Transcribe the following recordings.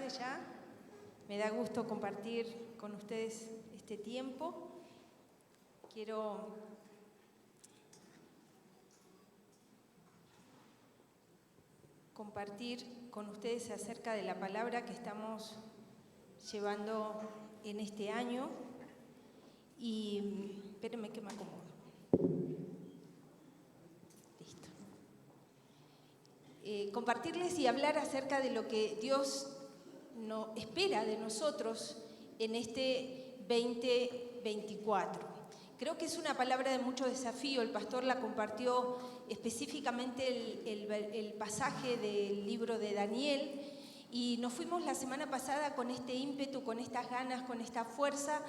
tarde ya. Me da gusto compartir con ustedes este tiempo. Quiero compartir con ustedes acerca de la palabra que estamos llevando en este año. Y espérenme que me acomodo. Listo. Compartirles y hablar acerca de lo que Dios espera de nosotros en este 2024. Creo que es una palabra de mucho desafío. El pastor la compartió específicamente el pasaje del libro de Daniel, y nos fuimos la semana pasada con este ímpetu, con estas ganas, con esta fuerza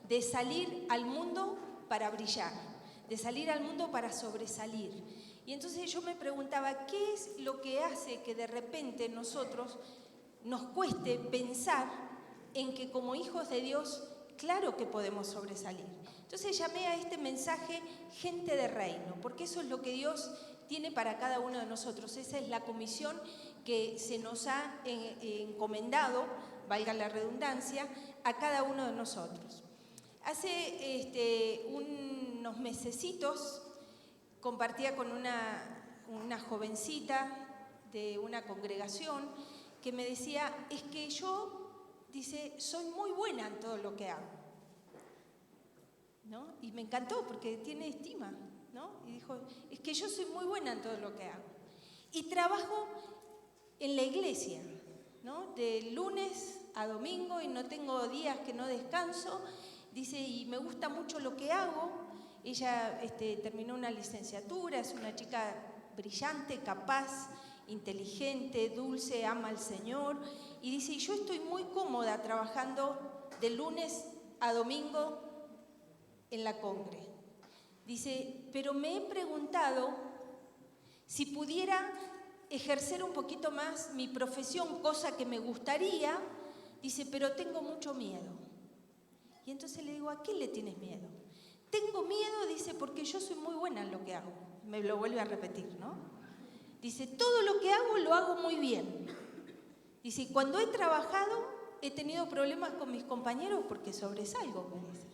de salir al mundo para brillar, de salir al mundo para sobresalir. Y entonces yo me preguntaba, ¿qué es lo que hace que de repente nosotros nos cueste pensar en que como hijos de Dios, claro que podemos sobresalir? Entonces llamé a este mensaje gente de reino, porque eso es lo que Dios tiene para cada uno de nosotros. Esa es la comisión que se nos ha encomendado, valga la redundancia, a cada uno de nosotros. Hace unos mesecitos compartía con una jovencita de una congregación que me decía, es que yo, dice, soy muy buena en todo lo que hago, ¿no? Y me encantó porque tiene estima, ¿no? Y dijo, es que yo soy muy buena en todo lo que hago. Y trabajo en la iglesia, ¿no? De lunes a domingo y no tengo días que no descanso. Dice, y me gusta mucho lo que hago. Ella terminó una licenciatura, es una chica brillante, capaz, inteligente, dulce, ama al Señor. Y dice, y yo estoy muy cómoda trabajando de lunes a domingo en la congre. Dice, pero me he preguntado si pudiera ejercer un poquito más mi profesión, cosa que me gustaría. Dice, pero tengo mucho miedo. Y entonces le digo, ¿a qué le tienes miedo? Tengo miedo, dice, porque yo soy muy buena en lo que hago. Me lo vuelve a repetir, ¿no? Dice, todo lo que hago lo hago muy bien. Dice, cuando he trabajado he tenido problemas con mis compañeros porque sobresalgo, me dice.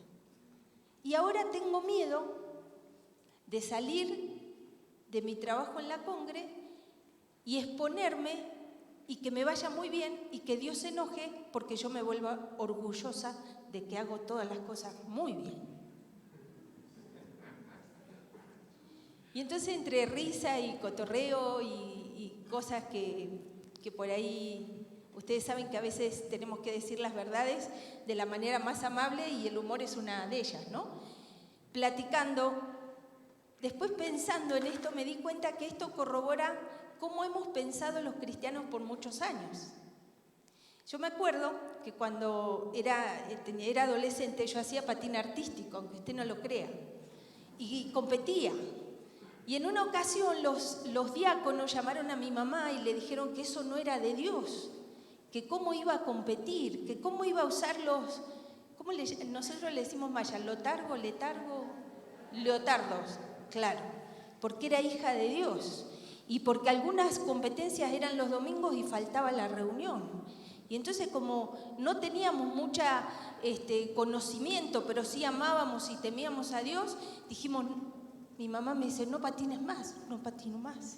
Y ahora tengo miedo de salir de mi trabajo en la congre y exponerme y que me vaya muy bien y que Dios se enoje porque yo me vuelva orgullosa de que hago todas las cosas muy bien. Y entonces entre risa y cotorreo y cosas que por ahí, ustedes saben que a veces tenemos que decir las verdades de la manera más amable y el humor es una de ellas, ¿no? Platicando, después pensando en esto me di cuenta que esto corrobora cómo hemos pensado los cristianos por muchos años. Yo me acuerdo que cuando era adolescente yo hacía patín artístico, aunque usted no lo crea, y competía. Y en una ocasión los diáconos llamaron a mi mamá y le dijeron que eso no era de Dios, que cómo iba a competir, que cómo iba a usar nosotros le decimos maya, leotardos, claro, porque era hija de Dios y porque algunas competencias eran los domingos y faltaba la reunión. Y entonces como no teníamos mucha conocimiento, pero sí amábamos y temíamos a Dios, dijimos, mi mamá me dice, no patines más, no patino más.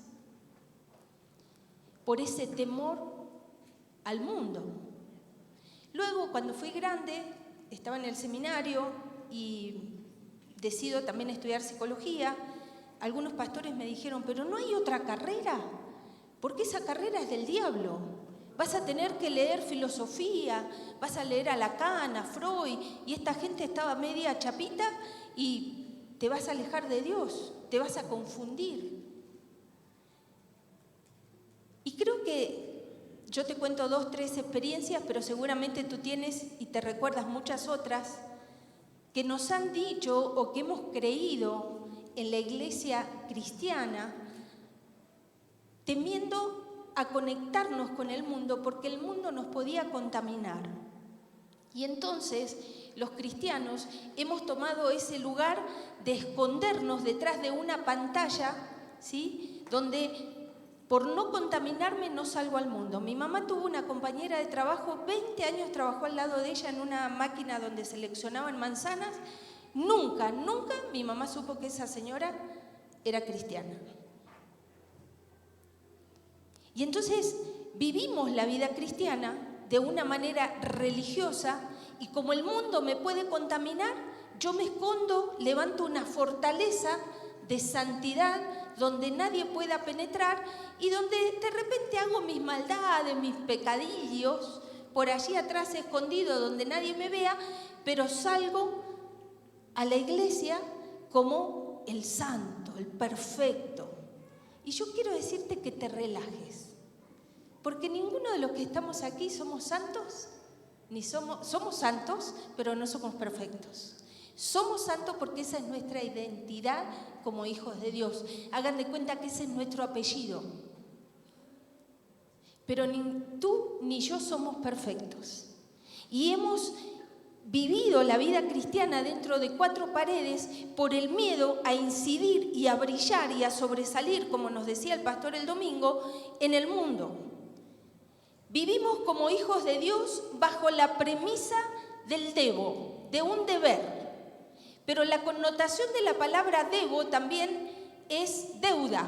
Por ese temor al mundo. Luego, cuando fui grande, estaba en el seminario y decido también estudiar psicología. Algunos pastores me dijeron, pero ¿no hay otra carrera? Porque esa carrera es del diablo. Vas a tener que leer filosofía, vas a leer a Lacan, a Freud, y esta gente estaba media chapita y te vas a alejar de Dios, te vas a confundir. Y creo que yo te cuento 2, 3 experiencias, pero seguramente tú tienes y te recuerdas muchas otras que nos han dicho o que hemos creído en la iglesia cristiana, temiendo a conectarnos con el mundo porque el mundo nos podía contaminar. Y entonces los cristianos hemos tomado ese lugar de escondernos detrás de una pantalla, ¿sí? Donde por no contaminarme no salgo al mundo. Mi mamá tuvo una compañera de trabajo, 20 años trabajó al lado de ella en una máquina donde seleccionaban manzanas. Nunca mi mamá supo que esa señora era cristiana. Y entonces vivimos la vida cristiana de una manera religiosa y como el mundo me puede contaminar, yo me escondo, levanto una fortaleza de santidad donde nadie pueda penetrar y donde de repente hago mis maldades, mis pecadillos, por allí atrás escondido donde nadie me vea, pero salgo a la iglesia como el santo, el perfecto. Y yo quiero decirte que te relajes, porque ninguno de los que estamos aquí somos santos, ni somos santos, pero no somos perfectos. Somos santos porque esa es nuestra identidad como hijos de Dios. Hagan de cuenta que ese es nuestro apellido. Pero ni tú ni yo somos perfectos. Y hemos vivido la vida cristiana dentro de 4 paredes por el miedo a incidir y a brillar y a sobresalir, como nos decía el pastor el domingo, en el mundo. Vivimos como hijos de Dios bajo la premisa del debo, de un deber. Pero la connotación de la palabra debo también es deuda.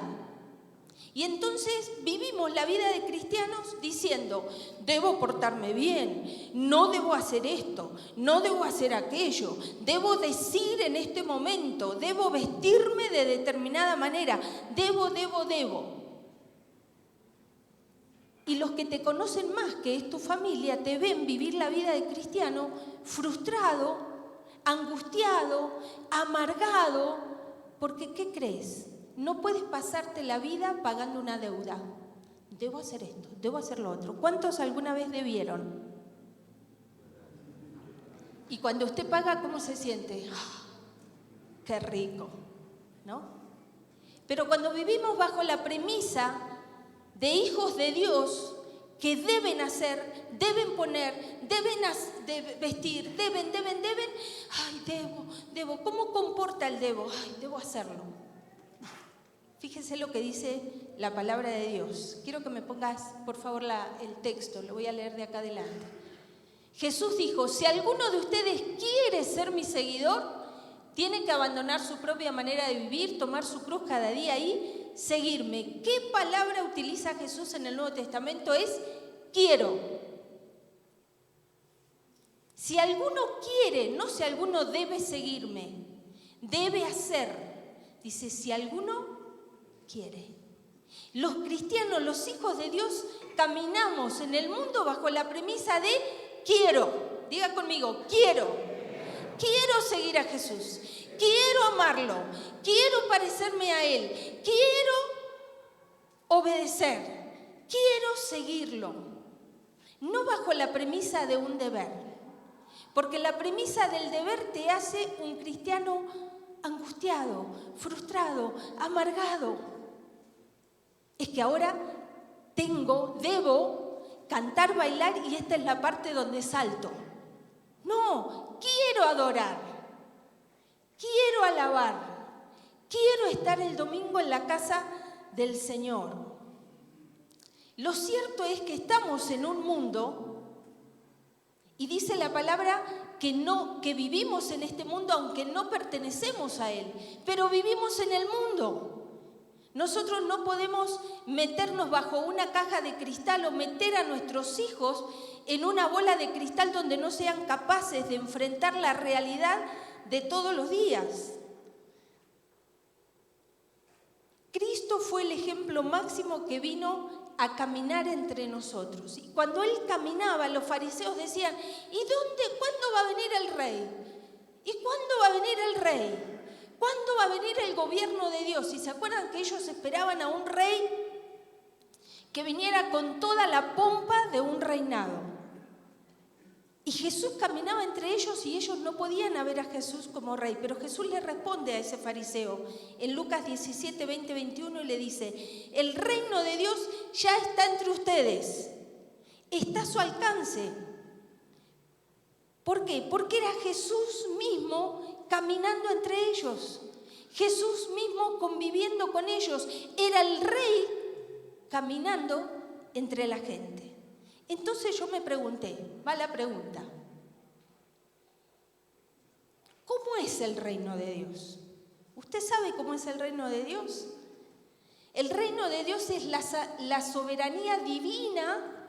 Y entonces vivimos la vida de cristianos diciendo, debo portarme bien, no debo hacer esto, no debo hacer aquello, debo decir en este momento, debo vestirme de determinada manera, debo. Y los que te conocen más, que es tu familia, te ven vivir la vida de cristiano frustrado, angustiado, amargado, porque ¿qué crees? No puedes pasarte la vida pagando una deuda. Debo hacer esto, debo hacer lo otro. ¿Cuántos alguna vez debieron? Y cuando usted paga, ¿cómo se siente? ¡Oh, qué rico! ¿No? Pero cuando vivimos bajo la premisa de hijos de Dios que deben hacer, deben poner, deben vestir, deben, ay, debo, ¿cómo comporta el debo? Ay, debo hacerlo. Fíjese lo que dice la palabra de Dios. Quiero que me pongas, por favor, el texto, lo voy a leer de acá adelante. Jesús dijo, si alguno de ustedes quiere ser mi seguidor, tiene que abandonar su propia manera de vivir, tomar su cruz cada día y seguirme. ¿Qué palabra utiliza Jesús en el Nuevo Testamento? Es quiero. Si alguno quiere, no si alguno debe seguirme, debe hacer. Dice, si alguno quiere. Los cristianos, los hijos de Dios, caminamos en el mundo bajo la premisa de quiero. Diga conmigo, quiero. Quiero seguir a Jesús. Quiero amarlo. Quiero parecerme a Él. Quiero obedecer. Quiero seguirlo. No bajo la premisa de un deber. Porque la premisa del deber te hace un cristiano angustiado, frustrado, amargado. Es que ahora debo cantar, bailar y esta es la parte donde salto. No, quiero adorar, quiero alabar, quiero estar el domingo en la casa del Señor. Lo cierto es que estamos en un mundo y dice la palabra que vivimos en este mundo aunque no pertenecemos a él, pero vivimos en el mundo. Nosotros no podemos meternos bajo una caja de cristal o meter a nuestros hijos en una bola de cristal donde no sean capaces de enfrentar la realidad de todos los días. Cristo fue el ejemplo máximo que vino a caminar entre nosotros. Y cuando Él caminaba, los fariseos decían, ¿cuándo va a venir el rey? ¿Y cuándo va a venir el rey? ¿Cuándo va a venir el gobierno de Dios? Y se acuerdan que ellos esperaban a un rey que viniera con toda la pompa de un reinado. Y Jesús caminaba entre ellos y ellos no podían ver a Jesús como rey. Pero Jesús le responde a ese fariseo en Lucas 17, 20, 21 y le dice, el reino de Dios ya está entre ustedes, está a su alcance. ¿Por qué? Porque era Jesús mismo caminando entre ellos, Jesús mismo conviviendo con ellos, era el rey caminando entre la gente. Entonces yo me pregunté, va la pregunta, ¿cómo es el reino de Dios? ¿Usted sabe cómo es el reino de Dios? El reino de Dios es la soberanía divina,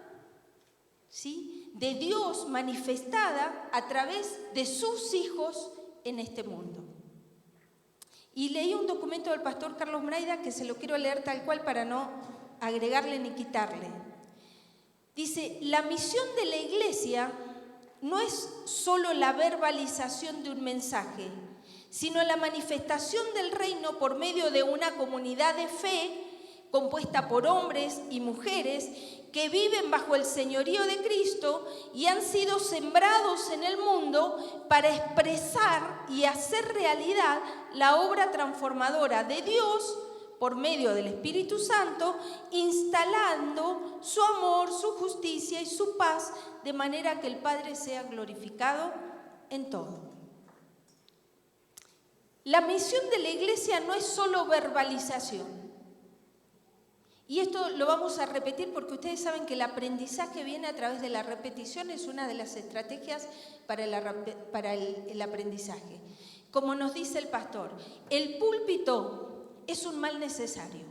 ¿sí?, de Dios manifestada a través de sus hijos en este mundo. Y leí un documento del pastor Carlos Braida que se lo quiero leer tal cual para no agregarle ni quitarle. Dice, la misión de la iglesia no es solo la verbalización de un mensaje, sino la manifestación del reino por medio de una comunidad de fe compuesta por hombres y mujeres que viven bajo el señorío de Cristo y han sido sembrados en el mundo para expresar y hacer realidad la obra transformadora de Dios por medio del Espíritu Santo, instalando su amor, su justicia y su paz de manera que el Padre sea glorificado en todo. La misión de la iglesia no es solo verbalización. Y esto lo vamos a repetir porque ustedes saben que el aprendizaje viene a través de la repetición, es una de las estrategias para el aprendizaje. Como nos dice el pastor, el púlpito es un mal necesario.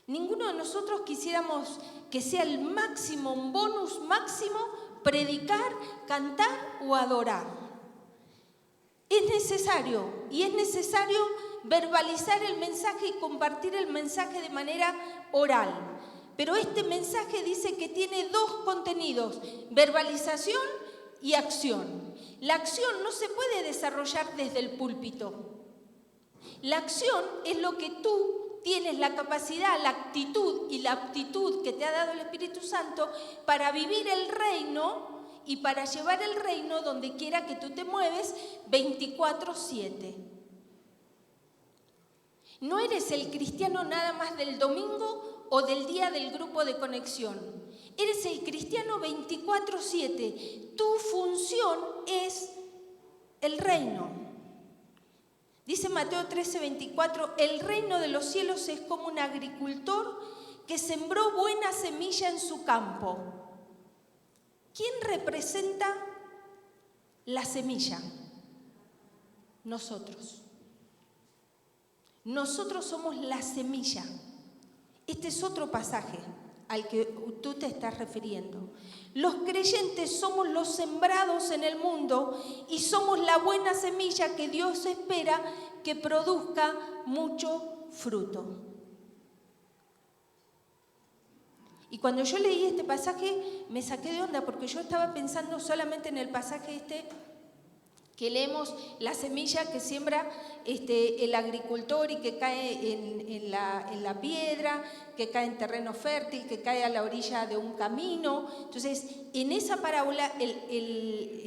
Ninguno de nosotros quisiéramos que sea el máximo, un bonus máximo, predicar, cantar o adorar. Es necesario, y es necesario verbalizar el mensaje y compartir el mensaje de manera oral. Pero este mensaje dice que tiene dos contenidos, verbalización y acción. La acción no se puede desarrollar desde el púlpito. La acción es lo que tú tienes la capacidad, la actitud y la aptitud que te ha dado el Espíritu Santo para vivir el reino y para llevar el reino donde quiera que tú te mueves 24/7. No eres el cristiano nada más del domingo o del día del grupo de conexión. Eres el cristiano 24/7. Tu función es el reino. Dice Mateo 13:24, el reino de los cielos es como un agricultor que sembró buena semilla en su campo. ¿Quién representa la semilla? Nosotros. Nosotros somos la semilla. Este es otro pasaje al que tú te estás refiriendo. Los creyentes somos los sembrados en el mundo y somos la buena semilla que Dios espera que produzca mucho fruto. Y cuando yo leí este pasaje me saqué de onda porque yo estaba pensando solamente en el pasaje que leemos, la semilla que siembra el agricultor y que cae en la piedra, que cae en terreno fértil, que cae a la orilla de un camino. Entonces, en esa parábola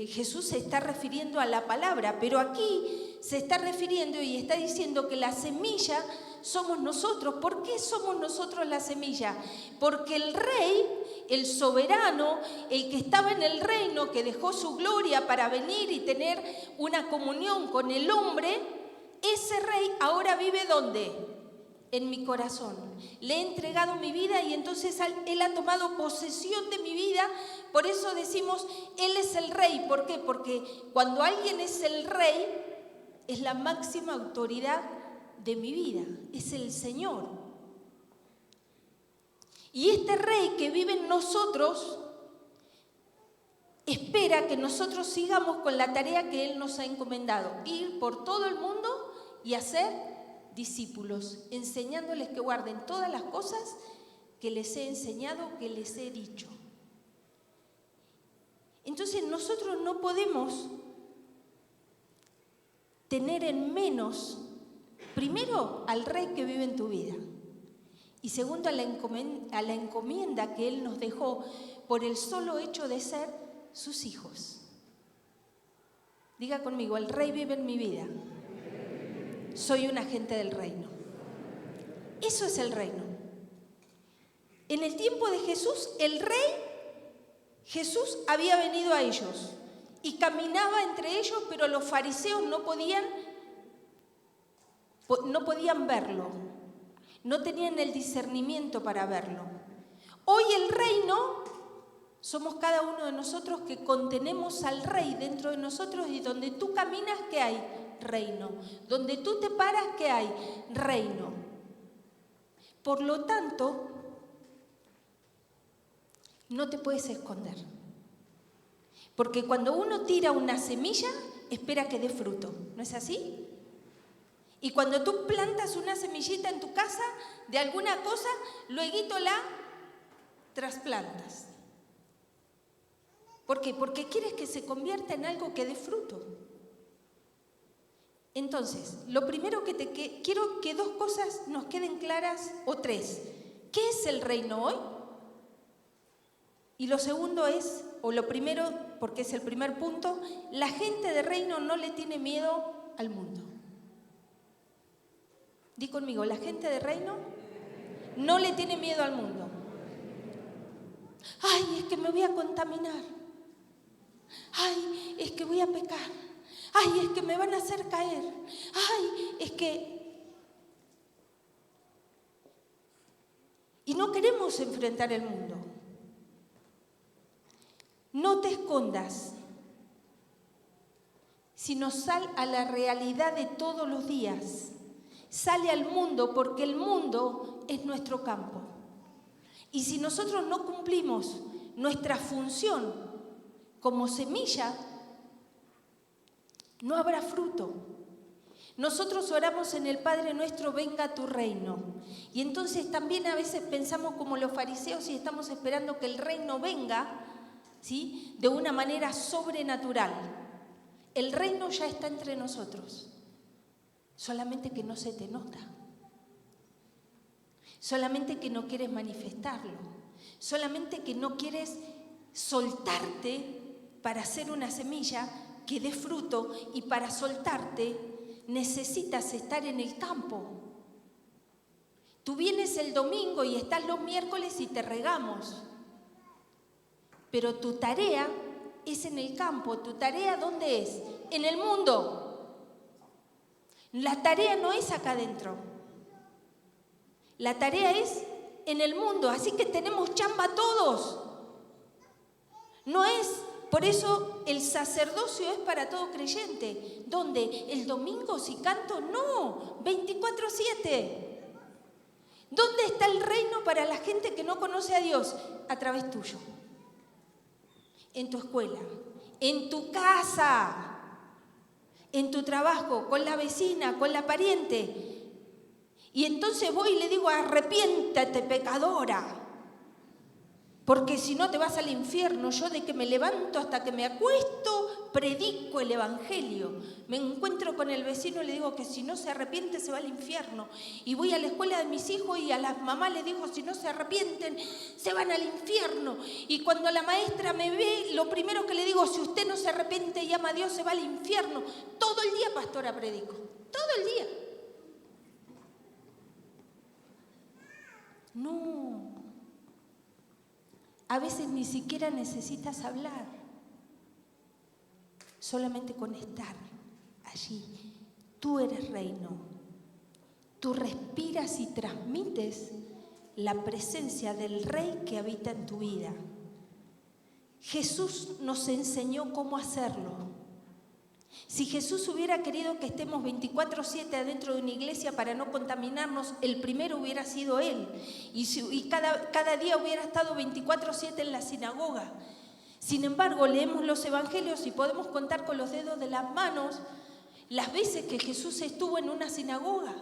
Jesús se está refiriendo a la palabra, pero aquí se está refiriendo y está diciendo que la semilla somos nosotros. ¿Por qué somos nosotros la semilla? Porque el rey, el soberano, el que estaba en el reino, que dejó su gloria para venir y tener una comunión con el hombre, ese rey ahora vive ¿dónde? En mi corazón. Le he entregado mi vida y entonces Él ha tomado posesión de mi vida. Por eso decimos, Él es el rey. ¿Por qué? Porque cuando alguien es el rey, es la máxima autoridad de mi vida, es el Señor. Y este rey que vive en nosotros espera que nosotros sigamos con la tarea que Él nos ha encomendado, ir por todo el mundo y hacer discípulos, enseñándoles que guarden todas las cosas que les he enseñado, que les he dicho. Entonces nosotros no podemos tener en menos, primero, al rey que vive en tu vida y segundo, a la encomienda que Él nos dejó por el solo hecho de ser sus hijos. Diga conmigo, el rey vive en mi vida. Soy un agente del reino. Eso es el reino. En el tiempo de Jesús, el rey, Jesús había venido a ellos y caminaba entre ellos, pero los fariseos no podían verlo. no tenían el discernimiento para verlo. Hoy el reino somos cada uno de nosotros que contenemos al Rey dentro de nosotros, y donde tú caminas, ¿qué hay? Reino. Donde tú te paras, ¿qué hay? Reino. Por lo tanto, no te puedes esconder. Porque cuando uno tira una semilla, espera que dé fruto. ¿No es así? Y cuando tú plantas una semillita en tu casa de alguna cosa, luego la trasplantas. ¿Por qué? Porque quieres que se convierta en algo que dé fruto. Entonces, lo primero que quiero que dos cosas nos queden claras, o tres. ¿Qué es el reino hoy? Y lo segundo es, o lo primero, porque es el primer punto, la gente de reino no le tiene miedo al mundo. Di conmigo, la gente de reino no le tiene miedo al mundo. Ay, es que me voy a contaminar. Ay, es que voy a pecar. Ay, es que me van a hacer caer. Ay, es que... Y no queremos enfrentar el mundo. No te escondas, sino sal a la realidad de todos los días. Sale al mundo, porque el mundo es nuestro campo. Y si nosotros no cumplimos nuestra función como semilla, no habrá fruto. Nosotros oramos en el Padre Nuestro, venga tu reino. Y entonces también a veces pensamos como los fariseos y estamos esperando que el reino venga, ¿sí?, de una manera sobrenatural. El reino ya está entre nosotros, solamente que no se te nota. Solamente que no quieres manifestarlo. Solamente que no quieres soltarte para hacer una semilla que dé fruto, y para soltarte necesitas estar en el campo. Tú vienes el domingo y estás los miércoles y te regamos. Pero tu tarea es en el campo. ¿Tu tarea dónde es? En el mundo. La tarea no es acá adentro. La tarea es en el mundo. Así que tenemos chamba todos. No es, por eso el sacerdocio es para todo creyente. ¿Dónde? ¿El domingo si canto? No, 24/7. ¿Dónde está el reino para la gente que no conoce a Dios? A través tuyo. En tu escuela, en tu casa, en tu trabajo, con la vecina, con la pariente. Y entonces voy y le digo, arrepiéntate, pecadora, porque si no te vas al infierno. Yo de que me levanto hasta que me acuesto, predico el evangelio. Me encuentro con el vecino y le digo que si no se arrepiente se va al infierno. Y voy a la escuela de mis hijos y a las mamás les digo, si no se arrepienten, se van al infierno. Y cuando la maestra me ve, lo primero que le digo, si usted no se arrepiente y ama a Dios, se va al infierno. Todo el día, pastora, predico. Todo el día. No. A veces ni siquiera necesitas hablar, solamente con estar allí. Tú eres reino. Tú respiras y transmites la presencia del Rey que habita en tu vida. Jesús nos enseñó cómo hacerlo. Si Jesús hubiera querido que estemos 24/7 adentro de una iglesia para no contaminarnos, el primero hubiera sido Él. Y cada día hubiera estado 24/7 en la sinagoga. Sin embargo, leemos los evangelios y podemos contar con los dedos de las manos las veces que Jesús estuvo en una sinagoga.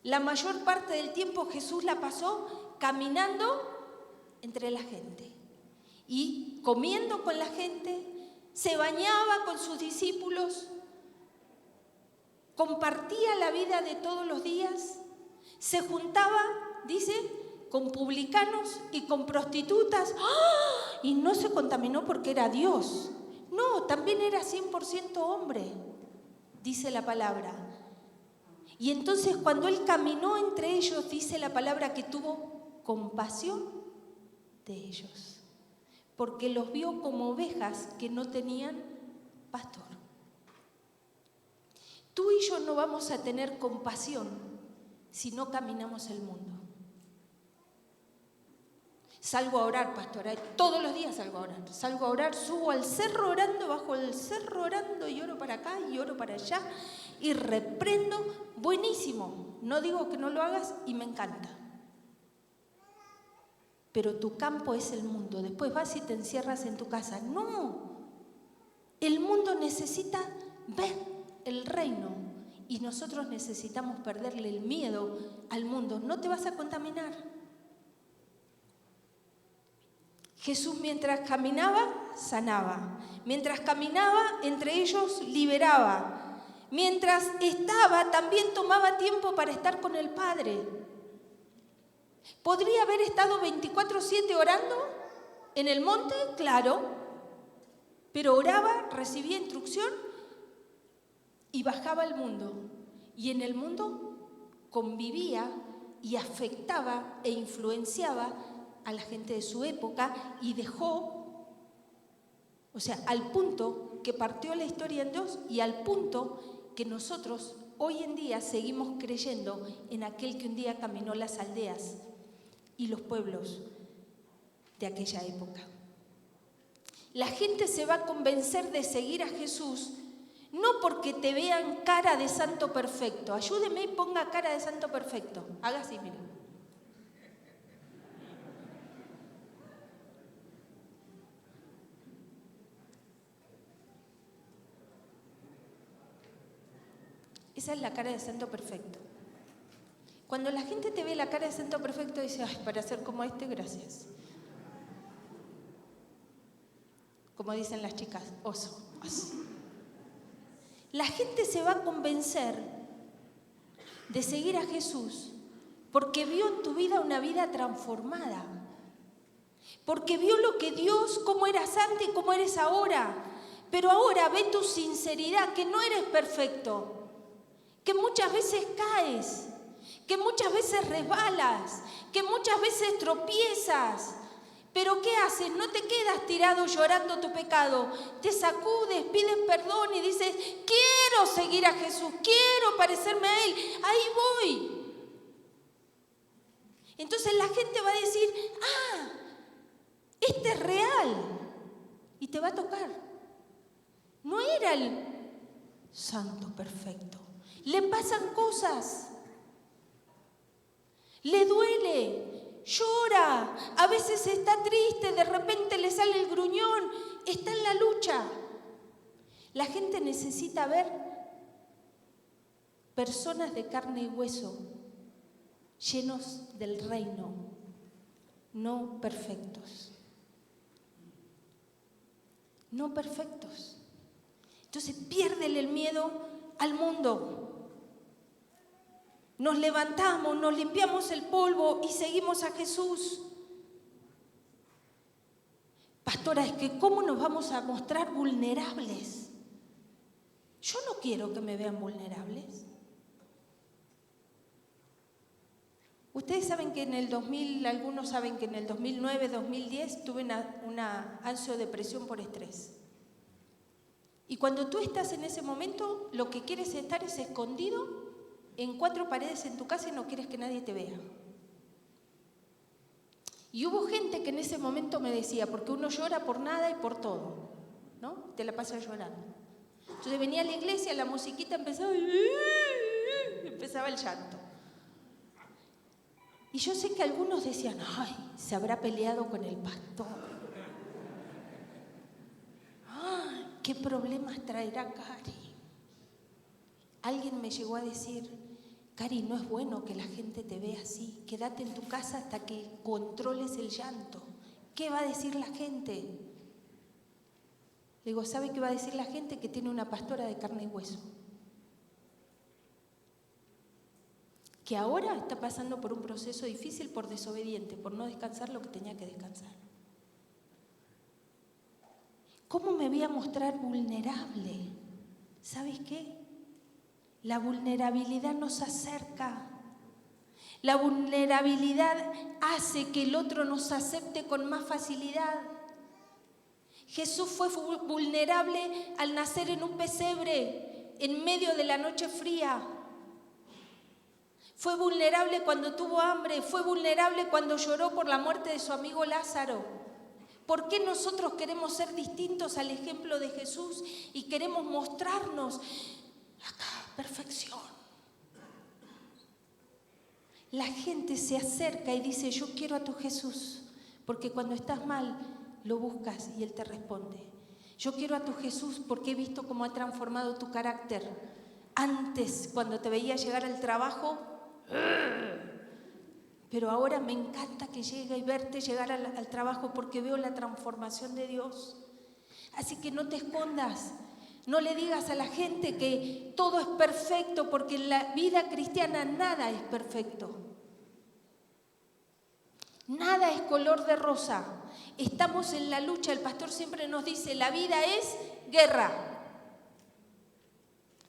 La mayor parte del tiempo Jesús la pasó caminando entre la gente y comiendo con la gente. Se bañaba con sus discípulos, compartía la vida de todos los días, se juntaba, dice, con publicanos y con prostitutas. ¡Ah! Y no se contaminó porque era Dios. No, también era 100% hombre, dice la palabra. Y entonces cuando Él caminó entre ellos, dice la palabra que tuvo compasión de ellos, porque los vio como ovejas que no tenían pastor. Tú y yo no vamos a tener compasión si no caminamos el mundo. Salgo a orar, pastora, todos los días salgo a orar. Salgo a orar, subo al cerro orando, bajo el cerro orando y oro para acá y oro para allá y reprendo. Buenísimo, no digo que no lo hagas y me encanta. Pero tu campo es el mundo. Después vas y te encierras en tu casa. No, el mundo necesita ver el reino y nosotros necesitamos perderle el miedo al mundo. No te vas a contaminar. Jesús mientras caminaba, sanaba. Mientras caminaba, entre ellos liberaba. Mientras estaba, también tomaba tiempo para estar con el Padre. ¿Podría haber estado 24/7 orando en el monte? Claro. Pero oraba, recibía instrucción y bajaba al mundo. Y en el mundo convivía y afectaba e influenciaba a la gente de su época y dejó, o sea, al punto que partió la historia en dos y al punto que nosotros hoy en día seguimos creyendo en aquel que un día caminó las aldeas y los pueblos de aquella época. La gente se va a convencer de seguir a Jesús no porque te vean cara de santo perfecto. Ayúdeme y ponga cara de santo perfecto. Haga así, miren. Esa es la cara de santo perfecto. Cuando la gente te ve la cara de santo perfecto, dice, ay, para ser como este, gracias. Como dicen las chicas, oso. La gente se va a convencer de seguir a Jesús porque vio en tu vida una vida transformada. Porque vio lo que Dios, cómo eras antes y cómo eres ahora. Pero ahora ve tu sinceridad, que no eres perfecto. Que muchas veces caes, que muchas veces resbalas, que muchas veces tropiezas. Pero ¿qué haces? No te quedas tirado llorando tu pecado. Te sacudes, pides perdón y dices, quiero seguir a Jesús, quiero parecerme a Él, ahí voy. Entonces la gente va a decir, este es real. Y te va a tocar. No era el santo perfecto. Le pasan cosas, le duele, llora, a veces está triste, de repente le sale el gruñón, está en la lucha. La gente necesita ver personas de carne y hueso, llenos del reino, no perfectos. No perfectos. Entonces piérdele el miedo al mundo. Nos levantamos, nos limpiamos el polvo y seguimos a Jesús. Pastora, es que ¿cómo nos vamos a mostrar vulnerables? Yo no quiero que me vean vulnerables. Ustedes saben que en el 2000, algunos saben que en el 2009, 2010 tuve una ansiodepresión por estrés. Y cuando tú estás en ese momento, lo que quieres estar es escondido en 4 paredes en tu casa y no quieres que nadie te vea. Y hubo gente que en ese momento me decía, porque uno llora por nada y por todo, ¿no? Te la pasas llorando. Entonces venía a la iglesia, la musiquita empezaba el llanto. Y yo sé que algunos decían, ay, se habrá peleado con el pastor. Ay, qué problemas traerá Cari. Alguien me llegó a decir, Cari, no es bueno que la gente te vea así. Quédate en tu casa hasta que controles el llanto. ¿Qué va a decir la gente? Le digo, ¿sabe qué va a decir la gente? Que tiene una pastora de carne y hueso. Que ahora está pasando por un proceso difícil por desobediente, por no descansar lo que tenía que descansar. ¿Cómo me voy a mostrar vulnerable? ¿Sabes qué? La vulnerabilidad nos acerca. La vulnerabilidad hace que el otro nos acepte con más facilidad. Jesús fue vulnerable al nacer en un pesebre, en medio de la noche fría. Fue vulnerable cuando tuvo hambre, fue vulnerable cuando lloró por la muerte de su amigo Lázaro. ¿Por qué nosotros queremos ser distintos al ejemplo de Jesús y queremos mostrarnos acá, perfección? La gente se acerca y dice, yo quiero a tu Jesús, porque cuando estás mal lo buscas y Él te responde. Yo quiero a tu Jesús porque he visto cómo ha transformado tu carácter. Antes, cuando te veía llegar al trabajo, pero ahora me encanta que llegue y verte llegar al trabajo porque veo la transformación de Dios. Así que no te escondas, no le digas a la gente que todo es perfecto, porque en la vida cristiana nada es perfecto. Nada es color de rosa. Estamos en la lucha, el pastor siempre nos dice, la vida es guerra.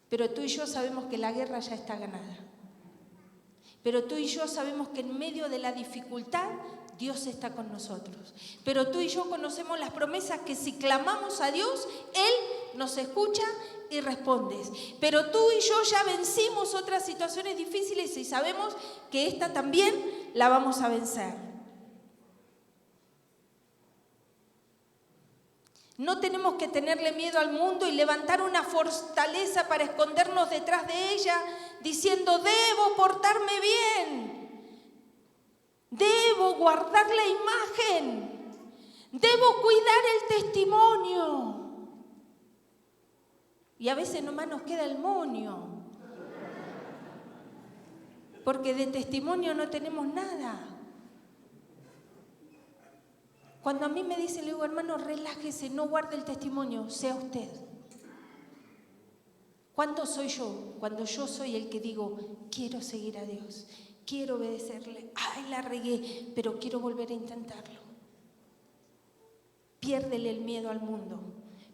Pero tú y yo sabemos que la guerra ya está ganada. Pero tú y yo sabemos que en medio de la dificultad Dios está con nosotros. Pero tú y yo conocemos las promesas que si clamamos a Dios, Él nos escucha y responde. Pero tú y yo ya vencimos otras situaciones difíciles y sabemos que esta también la vamos a vencer. No tenemos que tenerle miedo al mundo y levantar una fortaleza para escondernos detrás de ella, diciendo, debo portarme bien, debo guardar la imagen, debo cuidar el testimonio. Y a veces nomás nos queda el moño, porque de testimonio no tenemos nada. Cuando a mí me dicen, le digo, hermano, relájese, no guarde el testimonio, sea usted. ¿Cuándo soy yo? Cuando yo soy el que digo, quiero seguir a Dios, quiero obedecerle. Ay, la regué, pero quiero volver a intentarlo. Piérdele el miedo al mundo,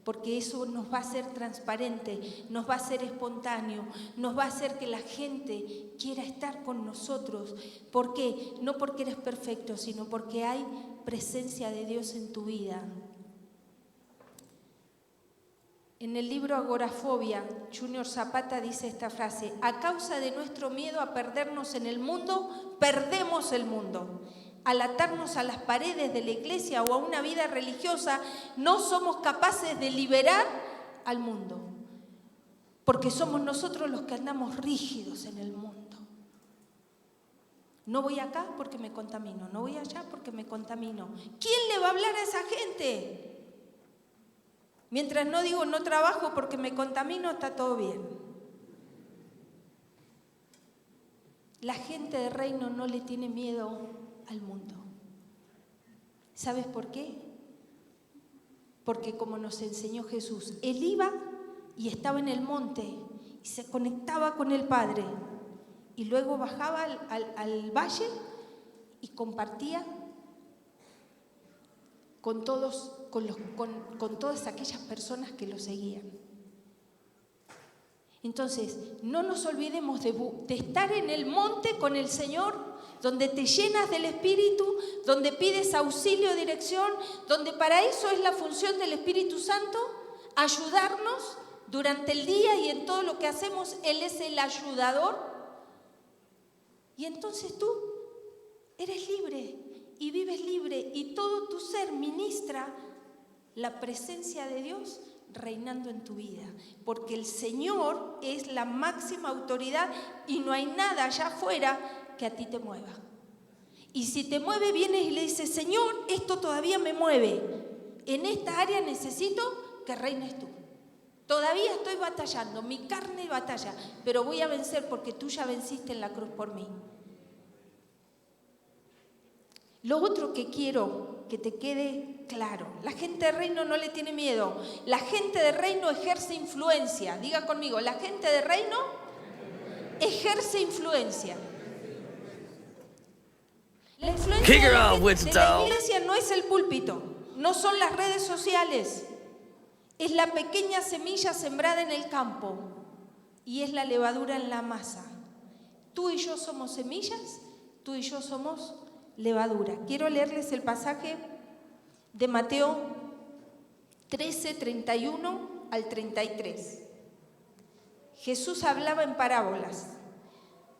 porque eso nos va a hacer transparente, nos va a hacer espontáneo, nos va a hacer que la gente quiera estar con nosotros. ¿Por qué? No porque eres perfecto, sino porque hay presencia de Dios en tu vida. En el libro Agorafobia, Junior Zapata dice esta frase: a causa de nuestro miedo a perdernos en el mundo, perdemos el mundo. Al atarnos a las paredes de la iglesia o a una vida religiosa, no somos capaces de liberar al mundo, porque somos nosotros los que andamos rígidos en el mundo. No voy acá porque me contamino, no voy allá porque me contamino. ¿Quién le va a hablar a esa gente? Mientras no digo no trabajo porque me contamino, está todo bien. La gente de reino no le tiene miedo al mundo. ¿Sabes por qué? Porque como nos enseñó Jesús, Él iba y estaba en el monte y se conectaba con el Padre y luego bajaba al valle y compartía con todos, con todas aquellas personas que lo seguían. Entonces, no nos olvidemos de estar en el monte con el Señor, donde te llenas del Espíritu, donde pides auxilio, dirección, donde para eso es la función del Espíritu Santo, ayudarnos durante el día y en todo lo que hacemos. Él es el ayudador. Y entonces tú eres libre y vives libre y todo tu ser ministra la presencia de Dios reinando en tu vida, porque el Señor es la máxima autoridad y no hay nada allá afuera que a ti te mueva. Y si te mueve, vienes y le dices: Señor, esto todavía me mueve, en esta área necesito que reines tú. Todavía estoy batallando, mi carne batalla, pero voy a vencer porque tú ya venciste en la cruz por mí. Lo otro que quiero que te quede claro: la gente de reino no le tiene miedo. La gente de reino ejerce influencia. Diga conmigo: la gente de reino ejerce influencia. La influencia de la iglesia no es el púlpito, no son las redes sociales. Es la pequeña semilla sembrada en el campo y es la levadura en la masa. Tú y yo somos semillas, tú y yo somos levadura. Quiero leerles el pasaje de Mateo 13, 31 al 33. Jesús hablaba en parábolas.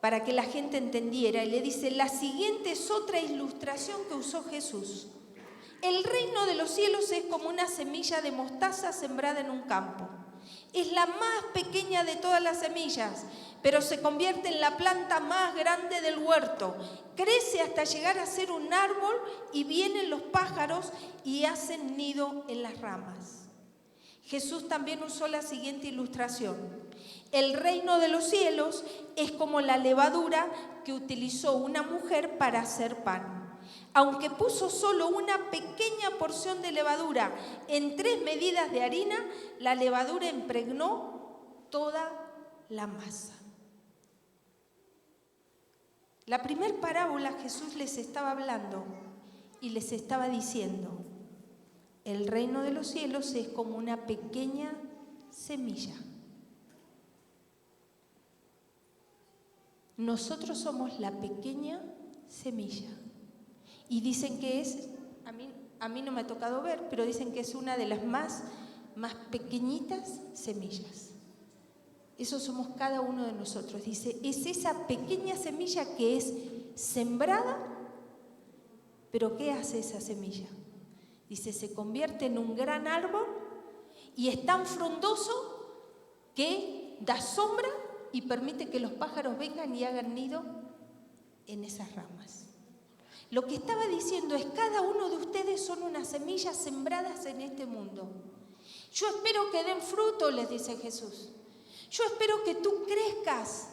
para que la gente entendiera. Y le dice, la siguiente es otra ilustración que usó Jesús. El reino de los cielos es como una semilla de mostaza sembrada en un campo. Es la más pequeña de todas las semillas, pero se convierte en la planta más grande del huerto. Crece hasta llegar a ser un árbol y vienen los pájaros y hacen nido en las ramas. Jesús también usó la siguiente ilustración. El reino de los cielos es como la levadura que utilizó una mujer para hacer pan. Aunque puso solo una pequeña porción de levadura en 3 medidas de harina, la levadura impregnó toda la masa. La primera parábola Jesús les estaba hablando y les estaba diciendo, el reino de los cielos es como una pequeña semilla. Nosotros somos la pequeña semilla. Y dicen que es, a mí no me ha tocado ver, pero dicen que es una de las más pequeñitas semillas. Eso somos cada uno de nosotros. Dice, es esa pequeña semilla que es sembrada, pero ¿qué hace esa semilla? Dice, se convierte en un gran árbol y es tan frondoso que da sombra y permite que los pájaros vengan y hagan nido en esas ramas. Lo que estaba diciendo es, cada uno de ustedes son unas semillas sembradas en este mundo. Yo espero que den fruto, les dice Jesús. Yo espero que tú crezcas.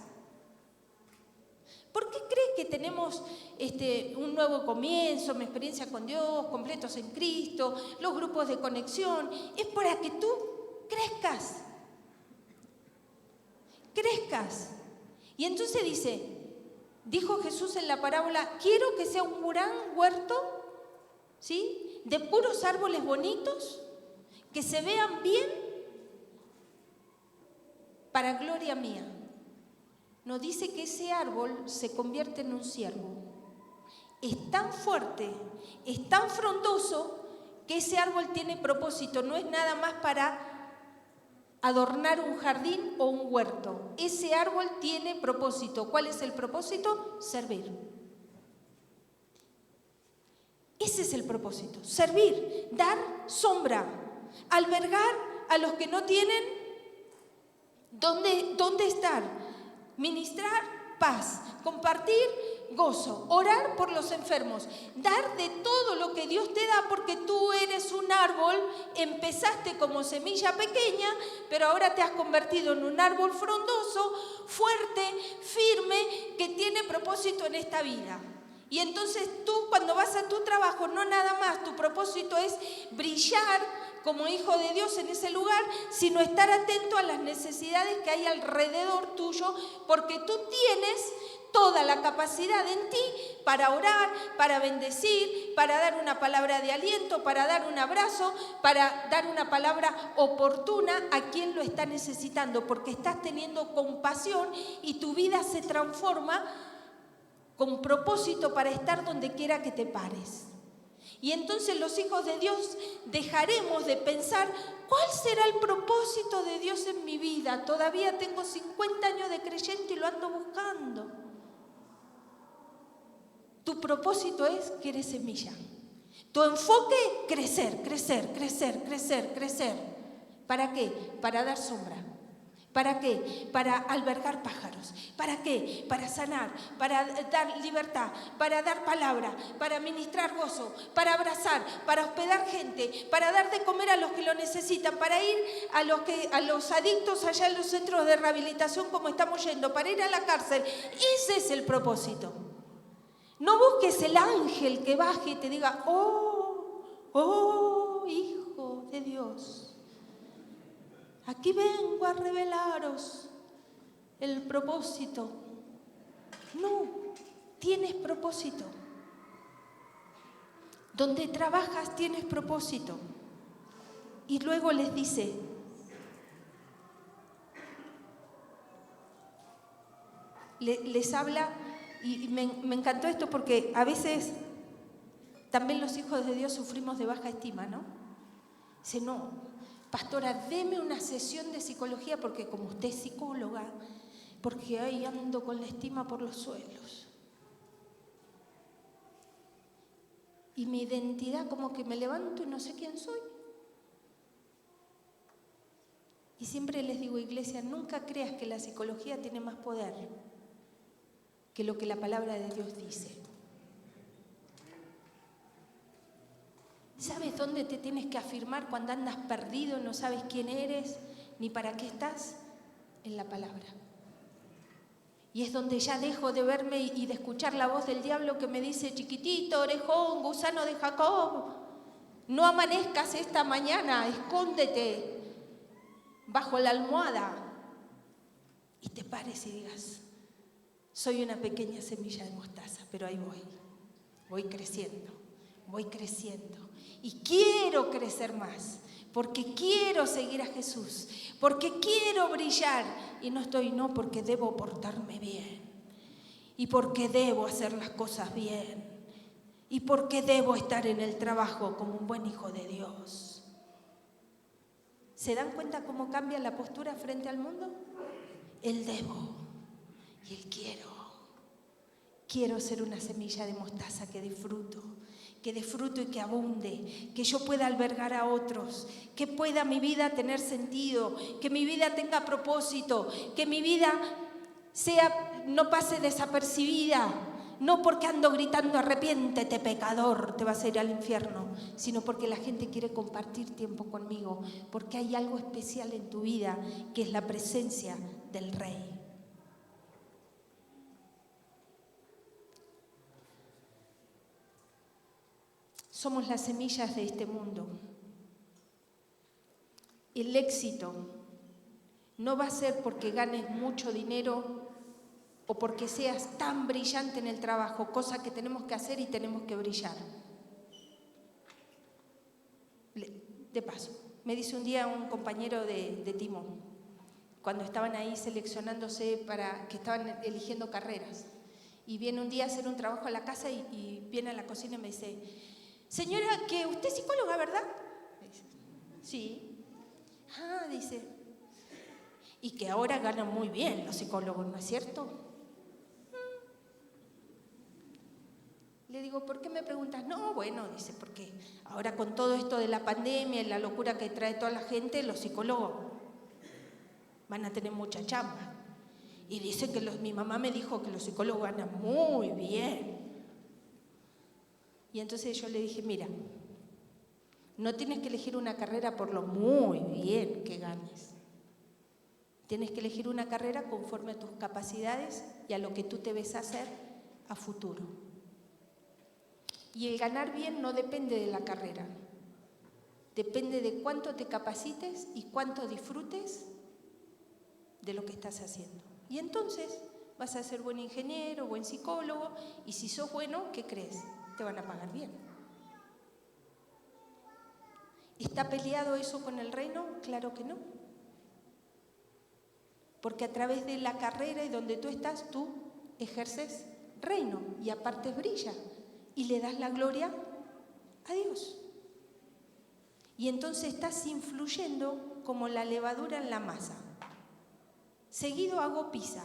¿Por qué crees que tenemos un nuevo comienzo, mi experiencia con Dios, completos en Cristo, los grupos de conexión? Es para que tú crezcas. Crezcas. Y entonces dijo Jesús en la parábola, quiero que sea un gran huerto, ¿sí?, de puros árboles bonitos, que se vean bien para gloria mía. No dice que ese árbol se convierte en un ciervo. Es tan fuerte, es tan frondoso, que ese árbol tiene propósito, no es nada más para adornar un jardín o un huerto. Ese árbol tiene propósito. ¿Cuál es el propósito? Servir. Ese es el propósito. Servir, dar sombra, albergar a los que no tienen dónde estar, ministrar paz, compartir gozo, orar por los enfermos, dar de todo lo que Dios te da, porque tú eres un árbol, empezaste como semilla pequeña, pero ahora te has convertido en un árbol frondoso, fuerte, firme, que tiene propósito en esta vida. Y entonces tú, cuando vas a tu trabajo, no nada más tu propósito es brillar como hijo de Dios en ese lugar, sino estar atento a las necesidades que hay alrededor tuyo, porque tú tienes toda la capacidad en ti para orar, para bendecir, para dar una palabra de aliento, para dar un abrazo, para dar una palabra oportuna a quien lo está necesitando, porque estás teniendo compasión y tu vida se transforma con propósito para estar donde quiera que te pares. Y entonces los hijos de Dios dejaremos de pensar, ¿cuál será el propósito de Dios en mi vida? Todavía tengo 50 años de creyente y lo ando buscando. Tu propósito es que eres semilla. Tu enfoque, crecer, crecer, crecer, crecer, crecer. ¿Para qué? Para dar sombra. ¿Para qué? Para albergar pájaros. ¿Para qué? Para sanar, para dar libertad, para dar palabra, para ministrar gozo, para abrazar, para hospedar gente, para dar de comer a los que lo necesitan, para ir a los adictos allá en los centros de rehabilitación como estamos yendo, para ir a la cárcel. Ese es el propósito. No busques el ángel que baje y te diga, oh, hijo de Dios. Aquí vengo a revelaros el propósito. No, tienes propósito. Donde trabajas tienes propósito. Y luego les dice, les habla, y me encantó esto porque a veces también los hijos de Dios sufrimos de baja estima, ¿no? Dice, no, pastora, deme una sesión de psicología porque como usted es psicóloga, porque ahí ando con la estima por los suelos. Y mi identidad como que me levanto y no sé quién soy. Y siempre les digo, iglesia, nunca creas que la psicología tiene más poder que lo que la palabra de Dios dice. ¿Sabes dónde te tienes que afirmar cuando andas perdido, no sabes quién eres ni para qué estás? En la palabra. Y es donde ya dejo de verme y de escuchar la voz del diablo que me dice, chiquitito, orejón, gusano de Jacob, no amanezcas esta mañana, escóndete bajo la almohada y te pares y digas, soy una pequeña semilla de mostaza, pero ahí voy creciendo y quiero crecer más, porque quiero seguir a Jesús, porque quiero brillar y no porque debo portarme bien y porque debo hacer las cosas bien y porque debo estar en el trabajo como un buen hijo de Dios. ¿Se dan cuenta cómo cambia la postura frente al mundo? El debo y el quiero. Quiero ser una semilla de mostaza que dé fruto y que abunde, que yo pueda albergar a otros, que pueda mi vida tener sentido, que mi vida tenga propósito, que mi vida no pase desapercibida. No porque ando gritando arrepiéntete pecador, te vas a ir al infierno, sino porque la gente quiere compartir tiempo conmigo, porque hay algo especial en tu vida que es la presencia del Rey. Somos las semillas de este mundo. El éxito no va a ser porque ganes mucho dinero o porque seas tan brillante en el trabajo, cosa que tenemos que hacer y tenemos que brillar. De paso, me dice un día un compañero de Timón, cuando estaban ahí seleccionándose que estaban eligiendo carreras, y viene un día a hacer un trabajo a la casa y viene a la cocina y me dice, señora, que usted es psicóloga, ¿verdad? Me dice, sí. Ah, dice, y que ahora ganan muy bien los psicólogos, ¿no es cierto? Le digo, ¿por qué me preguntas? No, bueno, dice, porque ahora con todo esto de la pandemia y la locura que trae toda la gente, los psicólogos van a tener mucha chamba. Y dice que mi mamá me dijo que los psicólogos ganan muy bien. Y entonces yo le dije, mira, no tienes que elegir una carrera por lo muy bien que ganes. Tienes que elegir una carrera conforme a tus capacidades y a lo que tú te ves hacer a futuro. Y el ganar bien no depende de la carrera, depende de cuánto te capacites y cuánto disfrutes de lo que estás haciendo. Y entonces vas a ser buen ingeniero, buen psicólogo, y si sos bueno, ¿qué crees? Te van a pagar bien. ¿Está peleado eso con el reino? Claro que no. Porque a través de la carrera y donde tú estás, tú ejerces reino y aparte brilla. Y le das la gloria a Dios. Y entonces estás influyendo como la levadura en la masa. Seguido hago pizza.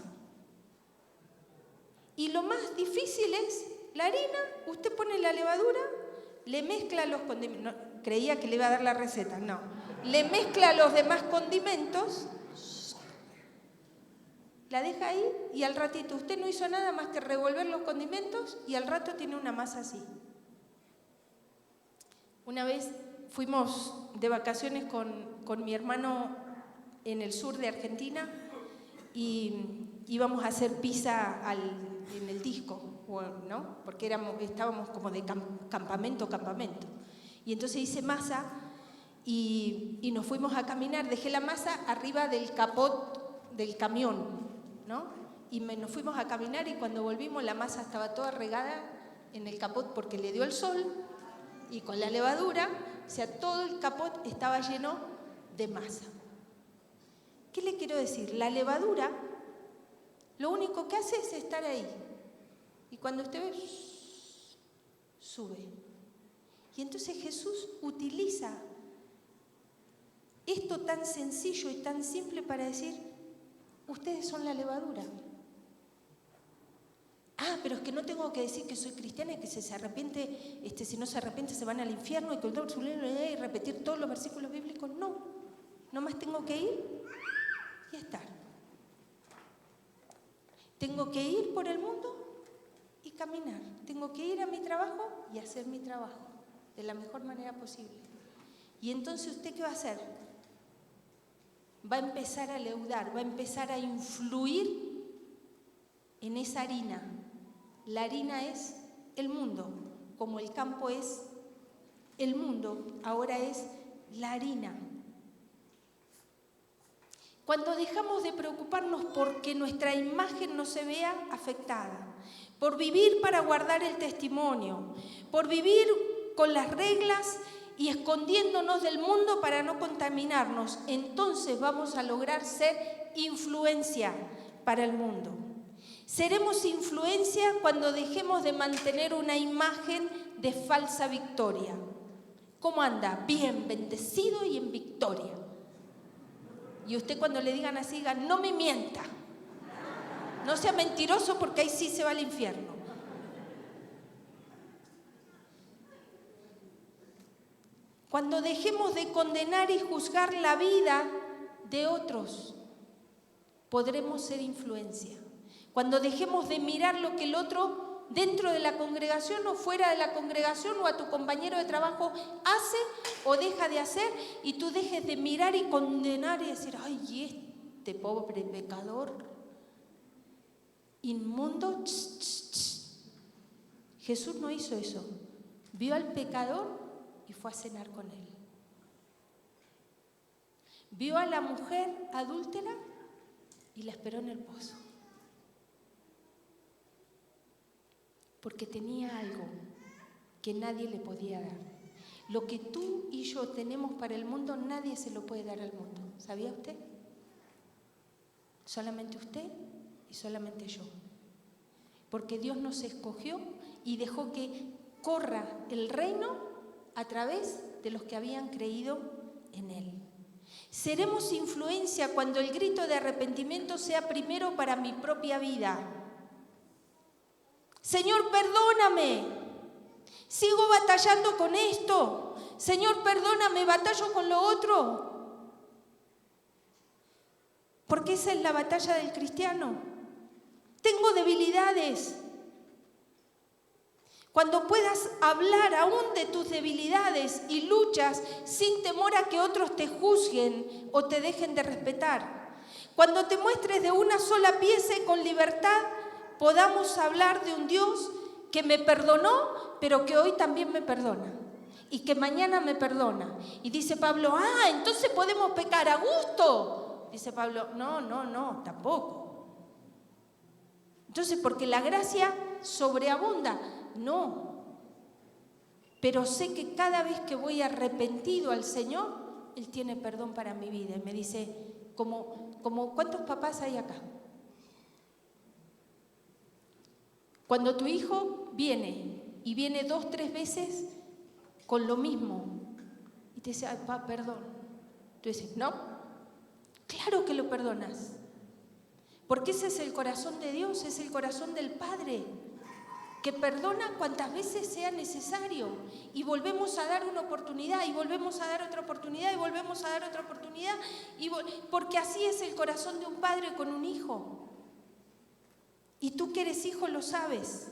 Y lo más difícil es la harina, usted pone la levadura, le mezcla los condimentos. No, creía que le iba a dar la receta, no. Le mezcla los demás condimentos, la deja ahí y al ratito usted no hizo nada más que revolver los condimentos y al rato tiene una masa así. Una vez fuimos de vacaciones con mi hermano en el sur de Argentina y íbamos a hacer pizza en el disco, ¿no? Porque estábamos como de campamento. Y entonces hice masa y nos fuimos a caminar, dejé la masa arriba del capot del camión, ¿no? Y nos fuimos a caminar y cuando volvimos la masa estaba toda regada en el capot porque le dio el sol y con la levadura, o sea, todo el capot estaba lleno de masa. ¿Qué le quiero decir? La levadura lo único que hace es estar ahí y cuando usted ve, sube. Y entonces Jesús utiliza esto tan sencillo y tan simple para decir, Ustedes son la levadura. Pero es que no tengo que decir que soy cristiana y que si se arrepiente, si no se arrepiente se van al infierno y repetir todos los versículos bíblicos. No, nomás tengo que ir y estar. Tengo que ir por el mundo y caminar. Tengo que ir a mi trabajo y hacer mi trabajo de la mejor manera posible. Y entonces, ¿usted qué va a hacer? Va a empezar a leudar, va a empezar a influir en esa harina. La harina es el mundo, como el campo es el mundo, ahora es la harina. Cuando dejamos de preocuparnos porque nuestra imagen no se vea afectada, por vivir para guardar el testimonio, por vivir con las reglas y escondiéndonos del mundo para no contaminarnos, entonces vamos a lograr ser influencia para el mundo. Seremos influencia cuando dejemos de mantener una imagen de falsa victoria. ¿Cómo anda? Bien, bendecido y en victoria. Y usted cuando le digan así, diga, no me mienta. No sea mentiroso porque ahí sí se va al infierno. Cuando dejemos de condenar y juzgar la vida de otros, podremos ser influencia. Cuando dejemos de mirar lo que el otro dentro de la congregación o fuera de la congregación o a tu compañero de trabajo hace o deja de hacer y tú dejes de mirar y condenar y decir, ay, este pobre pecador inmundo. Jesús no hizo eso. Vio al pecador y fue a cenar con él. Vio a la mujer adúltera y la esperó en el pozo. Porque tenía algo que nadie le podía dar. Lo que tú y yo tenemos para el mundo, nadie se lo puede dar al mundo. ¿Sabía usted? Solamente usted y solamente yo. Porque Dios nos escogió y dejó que corra el reino a través de los que habían creído en Él. Seremos influencia cuando el grito de arrepentimiento sea primero para mi propia vida. Señor, perdóname, sigo batallando con esto. Señor, perdóname, batallo con lo otro. Porque esa es la batalla del cristiano. Tengo debilidades. Cuando puedas hablar aún de tus debilidades y luchas sin temor a que otros te juzguen o te dejen de respetar. Cuando te muestres de una sola pieza y con libertad podamos hablar de un Dios que me perdonó, pero que hoy también me perdona. Y que mañana me perdona. Y dice Pablo, entonces podemos pecar a gusto. Dice Pablo, no, tampoco. Entonces, porque la gracia sobreabunda. No. Pero sé que cada vez que voy arrepentido al Señor, Él tiene perdón para mi vida. Y me dice, como ¿cuántos papás hay acá? Cuando tu hijo viene 2, 3 veces con lo mismo y te dice, papá, perdón. Tú dices, no, claro que lo perdonas. Porque ese es el corazón de Dios, es el corazón del Padre, que perdona cuantas veces sea necesario. Y volvemos a dar una oportunidad, y volvemos a dar otra oportunidad, y volvemos a dar otra oportunidad, porque así es el corazón de un padre con un hijo. Y tú que eres hijo lo sabes,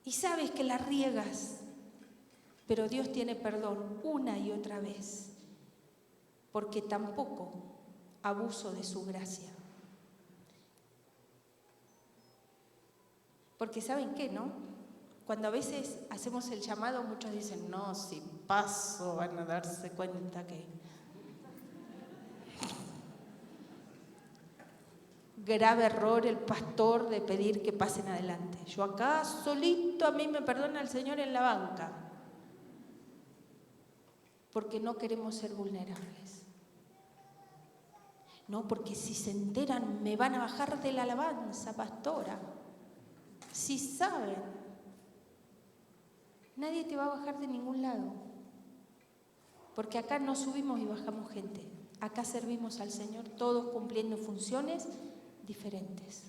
y sabes que la riegas, pero Dios tiene perdón una y otra vez, porque tampoco abuso de su gracia. Porque ¿saben qué, no? Cuando a veces hacemos el llamado, muchos dicen, no, si paso van a darse cuenta que... Grave error el pastor de pedir que pasen adelante. Yo acá solito, a mí me perdona el Señor en la banca. Porque no queremos ser vulnerables. No, porque si se enteran me van a bajar de la alabanza, pastora. Si saben, nadie te va a bajar de ningún lado. Porque acá no subimos y bajamos gente. acá servimos al Señor, todos cumpliendo funciones diferentes.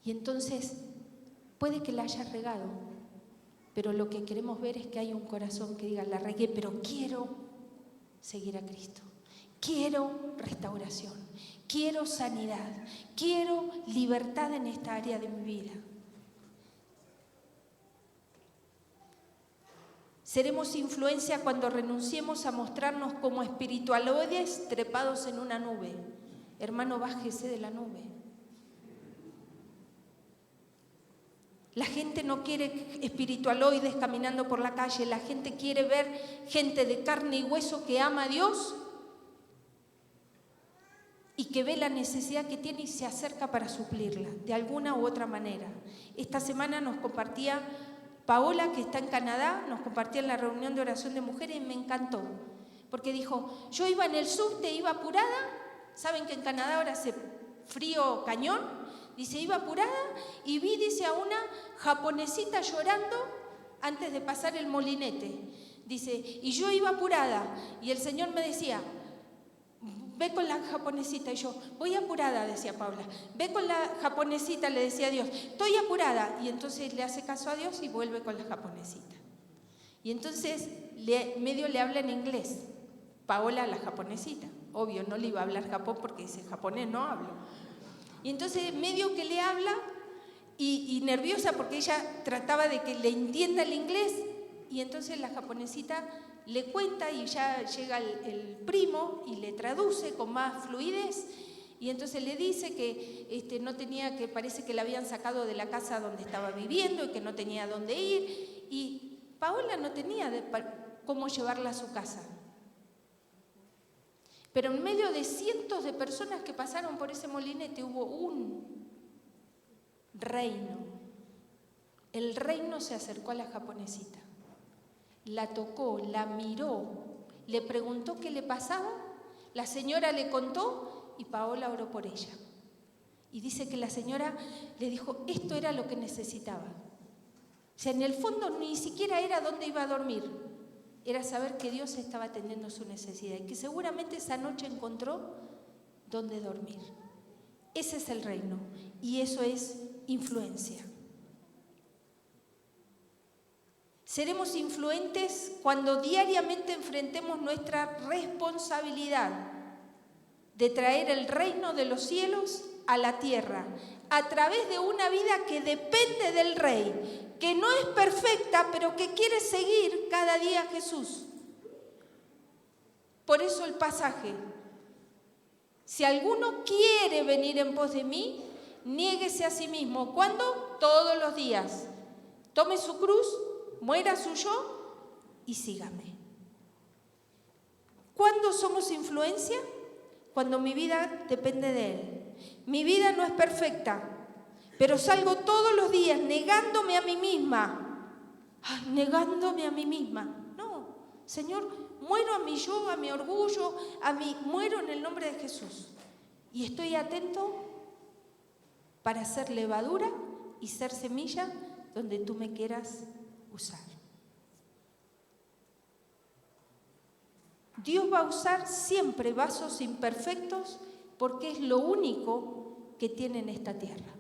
Y entonces, puede que la hayas regado, pero lo que queremos ver es que hay un corazón que diga, la regué, pero quiero seguir a Cristo. Quiero restauración, quiero sanidad, quiero libertad en esta área de mi vida. Seremos influencia cuando renunciemos a mostrarnos como espiritualoides trepados en una nube. Hermano, bájese de la nube. La gente no quiere espiritualoides caminando por la calle, la gente quiere ver gente de carne y hueso que ama a Dios y que ve la necesidad que tiene y se acerca para suplirla, de alguna u otra manera. Esta semana nos compartía Paola, que está en Canadá, nos compartía en la reunión de oración de mujeres y me encantó, porque dijo, yo iba en el subte, iba apurada, saben que en Canadá ahora hace frío cañón, dice, iba apurada y vi, dice, a una japonesita llorando antes de pasar el molinete, dice, y yo iba apurada y el Señor me decía, ve con la japonesita. Y yo, voy apurada, decía Paula. Ve con la japonesita, le decía a Dios, estoy apurada. Y entonces le hace caso a Dios y vuelve con la japonesita. Y entonces medio le habla en inglés. Paola, la japonesita. Obvio, no le iba a hablar Japón porque ese japonés no hablo. Y entonces medio que le habla y nerviosa porque ella trataba de que le entienda el inglés. Y entonces la japonesita le cuenta y ya llega el primo y le traduce con más fluidez y entonces le dice que no tenía, que parece que la habían sacado de la casa donde estaba viviendo y que no tenía dónde ir y Paola no tenía cómo llevarla a su casa. Pero en medio de cientos de personas que pasaron por ese molinete hubo un reino. El reino se acercó a la japonesita. La tocó, la miró, le preguntó qué le pasaba, la señora le contó y Paola oró por ella. Y dice que la señora le dijo, esto era lo que necesitaba. O sea, en el fondo ni siquiera era dónde iba a dormir, era saber que Dios estaba atendiendo su necesidad y que seguramente esa noche encontró dónde dormir. Ese es el reino y eso es influencia. Seremos influentes cuando diariamente enfrentemos nuestra responsabilidad de traer el reino de los cielos a la tierra a través de una vida que depende del Rey, que no es perfecta, pero que quiere seguir cada día a Jesús. Por eso el pasaje, si alguno quiere venir en pos de mí, niéguese a sí mismo. ¿Cuándo? Todos los días. Tome su cruz, muera su yo y sígame. ¿Cuándo somos influencia? Cuando mi vida depende de Él. Mi vida no es perfecta, pero salgo todos los días negándome a mí misma. Ay, negándome a mí misma. No, Señor, muero a mi yo, a mi orgullo, muero en el nombre de Jesús. Y estoy atento para ser levadura y ser semilla donde tú me quieras usar. Dios va a usar siempre vasos imperfectos porque es lo único que tiene en esta tierra.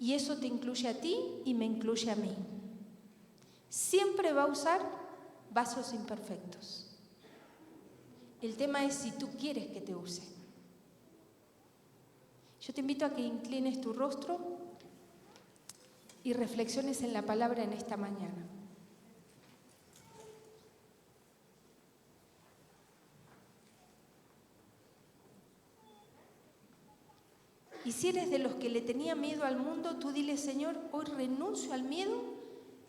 Y eso te incluye a ti y me incluye a mí. Siempre va a usar vasos imperfectos. El tema es si tú quieres que te use. Yo te invito a que inclines tu rostro y reflexiones en la palabra en esta mañana. Y si eres de los que le tenía miedo al mundo, tú dile, Señor, hoy renuncio al miedo,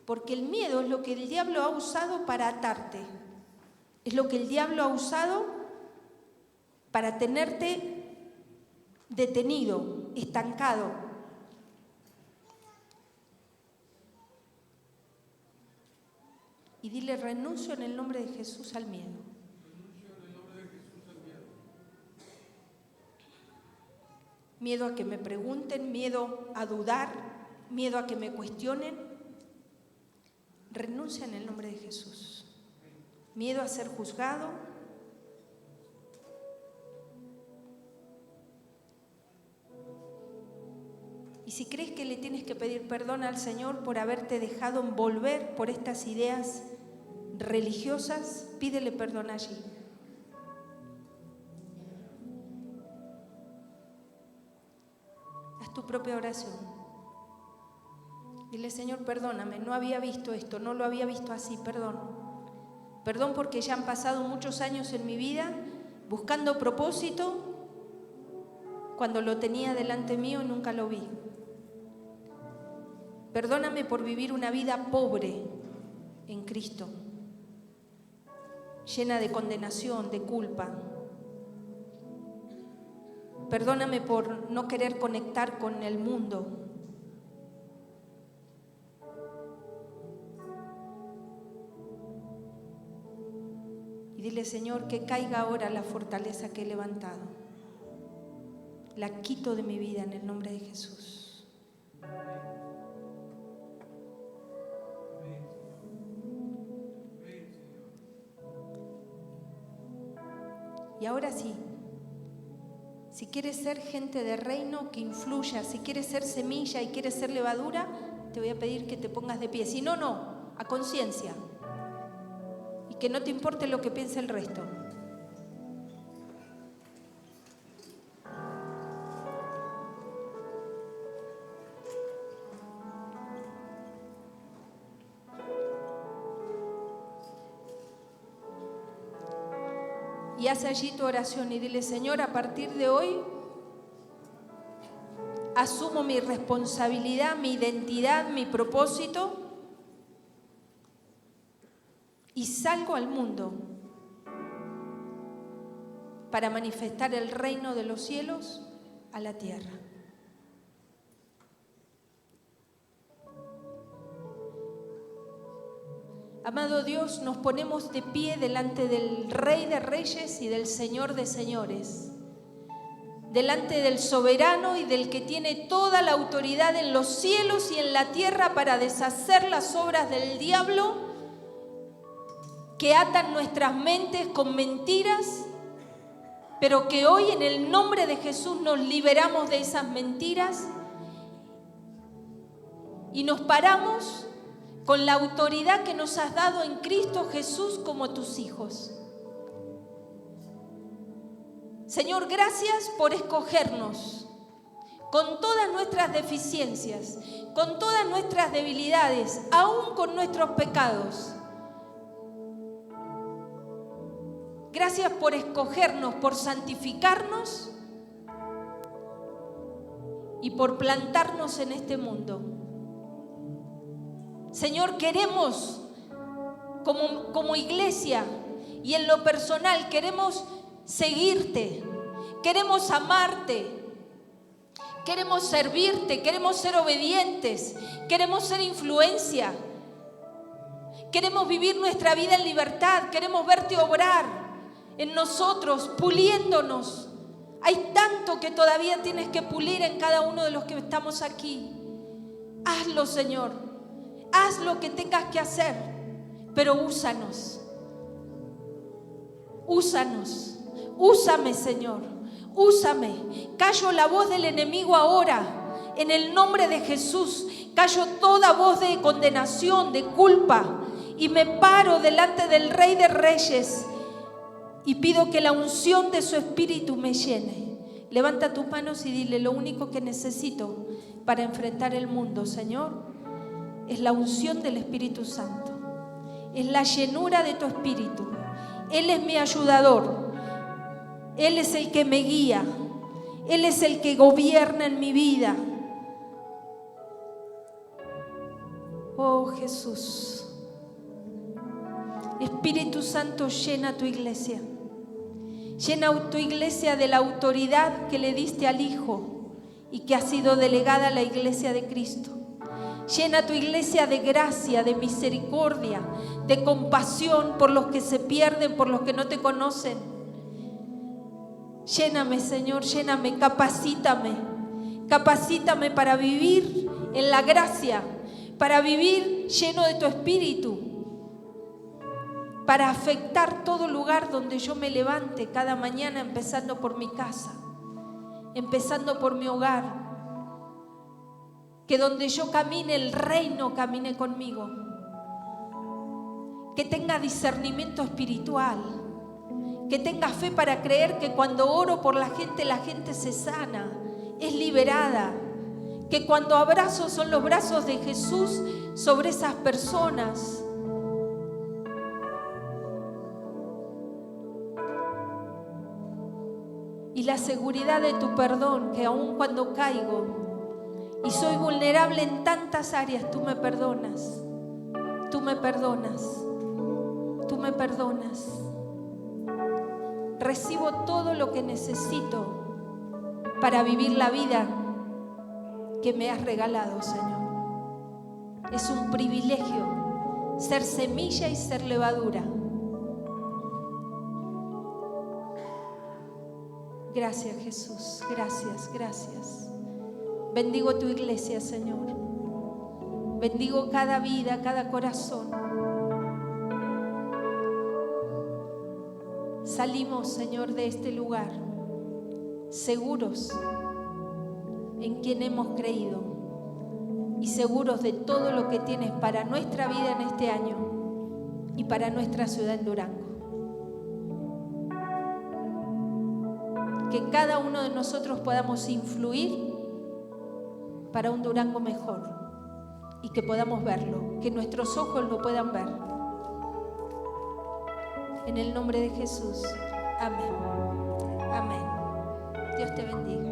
porque el miedo es lo que el diablo ha usado para atarte. Es lo que el diablo ha usado para tenerte detenido, estancado. Y dile, renuncio en el nombre de Jesús al miedo. Miedo a que me pregunten, miedo a dudar, miedo a que me cuestionen. Renuncia en el nombre de Jesús. miedo a ser juzgado, y si crees que le tienes que pedir perdón al Señor por haberte dejado envolver por estas ideas religiosas, pídele perdón allí. Haz tu propia oración. Dile: Señor, perdóname, no había visto esto, no lo había visto así, perdón. Perdón porque ya han pasado muchos años en mi vida buscando propósito cuando lo tenía delante mío y nunca lo vi. Perdóname por vivir una vida pobre en Cristo, llena de condenación, de culpa. Perdóname por no querer conectar con el mundo. Y dile: Señor, que caiga ahora la fortaleza que he levantado. La quito de mi vida en el nombre de Jesús. Y ahora sí, si quieres ser gente de reino que influya, si quieres ser semilla y quieres ser levadura, te voy a pedir que te pongas de pie. Si no, no, a conciencia. Y que no te importe lo que piense el resto. Y haz allí tu oración y dile: Señor, a partir de hoy asumo mi responsabilidad, mi identidad, mi propósito y salgo al mundo para manifestar el reino de los cielos a la tierra. Amado Dios, nos ponemos de pie delante del Rey de Reyes y del Señor de Señores, delante del soberano y del que tiene toda la autoridad en los cielos y en la tierra para deshacer las obras del diablo que atan nuestras mentes con mentiras, pero que hoy en el nombre de Jesús nos liberamos de esas mentiras y nos paramos con la autoridad que nos has dado en Cristo Jesús como tus hijos. Señor, gracias por escogernos con todas nuestras deficiencias, con todas nuestras debilidades, aún con nuestros pecados. Gracias por escogernos, por santificarnos y por plantarnos en este mundo. Señor, queremos como iglesia y en lo personal queremos seguirte, queremos amarte, queremos servirte, queremos ser obedientes, queremos ser influencia, queremos vivir nuestra vida en libertad, queremos verte obrar en nosotros, puliéndonos. Hay tanto que todavía tienes que pulir en cada uno de los que estamos aquí. Hazlo, Señor. Haz lo que tengas que hacer, pero úsanos. Úsanos. Úsame, Señor. Úsame. Callo la voz del enemigo ahora. En el nombre de Jesús. Callo toda voz de condenación, de culpa. Y me paro delante del Rey de Reyes. Y pido que la unción de su Espíritu me llene. Levanta tus manos y dile: lo único que necesito para enfrentar el mundo, Señor, es la unción del Espíritu Santo. Es la llenura de tu Espíritu. Él es mi ayudador. Él es el que me guía. Él es el que gobierna en mi vida. Oh Jesús. Espíritu Santo, llena tu iglesia. Llena tu iglesia de la autoridad que le diste al Hijo y que ha sido delegada a la iglesia de Cristo. Llena tu iglesia de gracia, de misericordia, de compasión por los que se pierden, por los que no te conocen. Lléname, Señor, lléname, capacítame. Capacítame para vivir en la gracia, para vivir lleno de tu Espíritu, para afectar todo lugar donde yo me levante cada mañana, empezando por mi casa, empezando por mi hogar. Que donde yo camine, el reino camine conmigo. Que tenga discernimiento espiritual. Que tenga fe para creer que cuando oro por la gente se sana, es liberada. Que cuando abrazo son los brazos de Jesús sobre esas personas. Y la seguridad de tu perdón, que aun cuando caigo y soy vulnerable en tantas áreas, tú me perdonas. Tú me perdonas. Tú me perdonas. Recibo todo lo que necesito para vivir la vida que me has regalado, Señor. Es un privilegio ser semilla y ser levadura. Gracias, Jesús. Gracias, gracias. Bendigo tu iglesia, Señor. Bendigo cada vida, cada corazón. Salimos, Señor, de este lugar seguros en quien hemos creído y seguros de todo lo que tienes para nuestra vida en este año y para nuestra ciudad en Durango. Que cada uno de nosotros podamos influir para un Durango mejor y que podamos verlo, que nuestros ojos lo puedan ver. En el nombre de Jesús. Amén. Amén. Dios te bendiga.